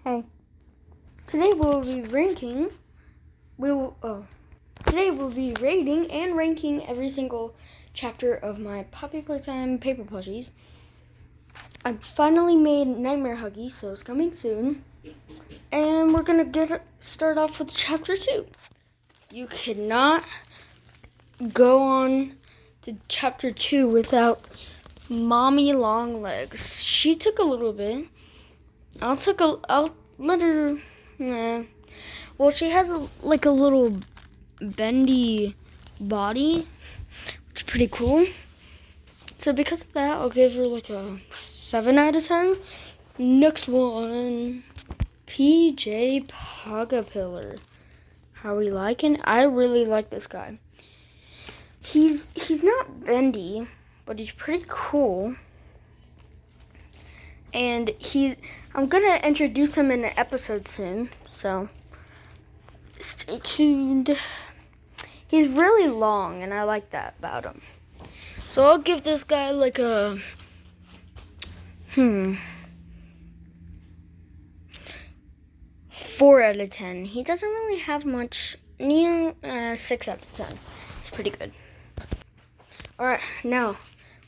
Hey, today we'll be ranking. Today we'll be rating and ranking every single chapter of my Poppy Playtime paper plushies. I finally made Nightmare Huggy, so it's coming soon. And we're gonna start off with chapter 2. You cannot go on to chapter 2 without Mommy Longlegs. She took a little bit. I'll let her. Well, she has a little bendy body, which is pretty cool. So because of that, I'll give her a 7 out of 10. Next one, PJ Pogapillar. How we liking? I really like this guy. He's not bendy, but he's pretty cool. And I'm gonna introduce him in an episode soon, so stay tuned. He's really long, and I like that about him. So I'll give this guy a 4 out of 10. He doesn't really have much. 6 out of 10. It's pretty good. Alright, now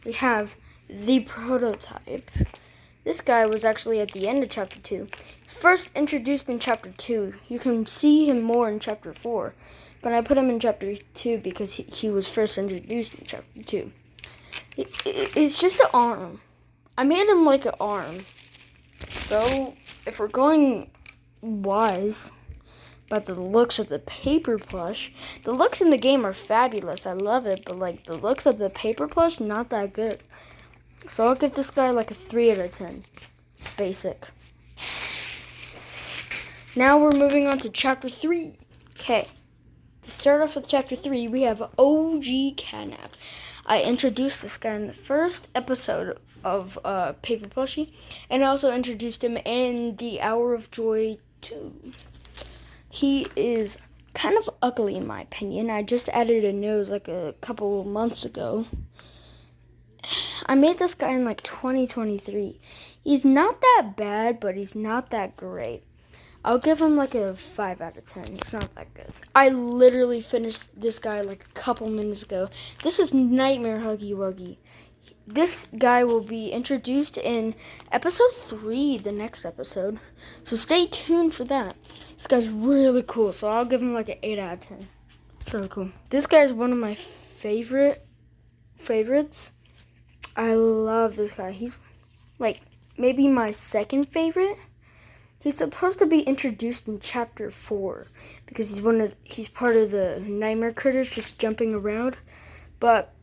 we have the prototype. This guy was actually at the end of chapter 2. First introduced in chapter 2. You can see him more in chapter 4. But I put him in chapter 2 because he was first introduced in chapter 2. It's just an arm. I made him like an arm. So, if we're going wise about the looks of the paper plush, the looks in the game are fabulous. I love it. But the looks of the paper plush, not that good. So I'll give this guy a 3 out of 10. It's basic. Now we're moving on to chapter 3. Okay. To start off with chapter 3, we have OG Catnap. I introduced this guy in the first episode of Paper Plushie, and I also introduced him in the Hour of Joy 2. He is kind of ugly in my opinion. I just added a nose a couple months ago. I made this guy in 2023. He's not that bad, but he's not that great. I'll give him a 5 out of 10. He's not that good. I literally finished this guy a couple minutes ago. This is Nightmare Huggy Wuggy. This guy will be introduced in episode 3, the next episode. So stay tuned for that. This guy's really cool, so I'll give him an 8 out of 10. It's really cool. This guy is one of my favorites. I love this guy. He's maybe my second favorite. He's supposed to be introduced in chapter 4 because he's part of the nightmare critters just jumping around. But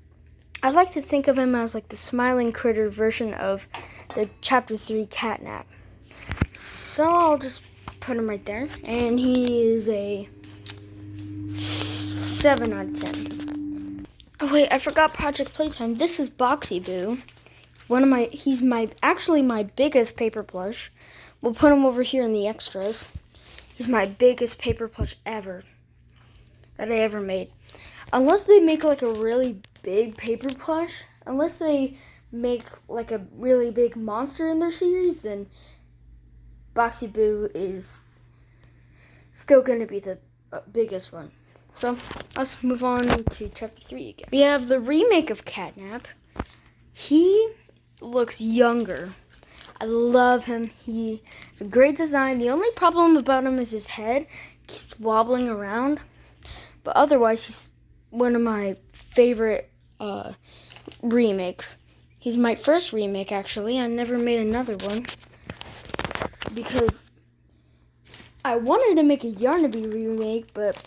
I like to think of him as the smiling critter version of the chapter 3 Catnap. So I'll just put him right there. And he is a 7 out of 10. Oh wait, I forgot Project Playtime. This is Boxy Boo. He's actually my biggest paper plush. We'll put him over here in the extras. He's my biggest paper plush ever that I ever made. Unless they make a really big paper plush, unless they make a really big monster in their series, then Boxy Boo is still going to be the biggest one. So, let's move on to chapter 3 again. We have the remake of Catnap. He looks younger. I love him. It's a great design. The only problem about him is his head keeps wobbling around. But otherwise, he's one of my favorite remakes. He's my first remake, actually. I never made another one because I wanted to make a Yarnaby remake, but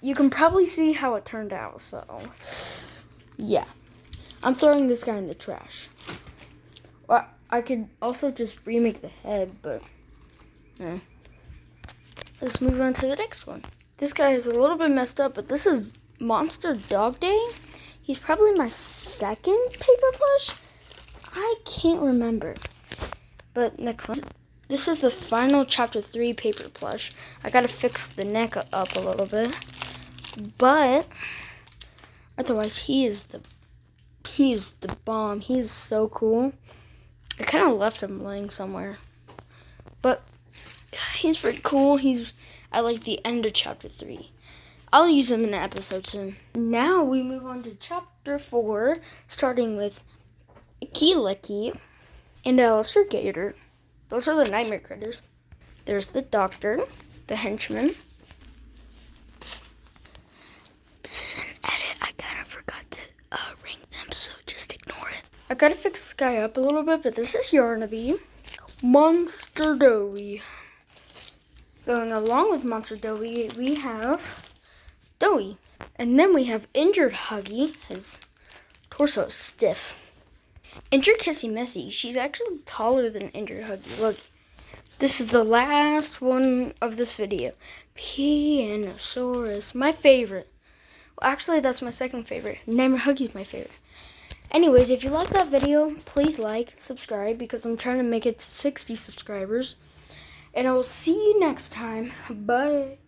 you can probably see how it turned out. So, yeah. I'm throwing this guy in the trash. Well, I could also just remake the head, but let's move on to the next one. This guy is a little bit messed up, but this is Monster Dog Day. He's probably my second paper plush. I can't remember. But next one. This is the final chapter 3 paper plush. I gotta fix the neck up a little bit. But otherwise, he's the bomb. He's so cool. I kind of left him laying somewhere. But He's pretty cool. He's at like the end of chapter 3. I'll use him in an episode soon. Now we move on to chapter 4, starting with Keeleki and Alistair Gator. Those are the nightmare critters. There's the doctor, the henchman. This is an edit. I kind of forgot to ring them, so just ignore it. I gotta fix this guy up a little bit, but this is Yarnaby. Monster Doughy. Going along with Monster Doughy, we have Doughy. And then we have Injured Huggy. His torso is stiff. Injured Kissy Messy. She's actually taller than Injured Huggy. Look, this is the last one of this video. Pianosaurus. My favorite. Well, actually, that's my second favorite. Nightmare Huggy's my favorite. Anyways, if you like that video, please like, subscribe, because I'm trying to make it to 60 subscribers. And I will see you next time. Bye.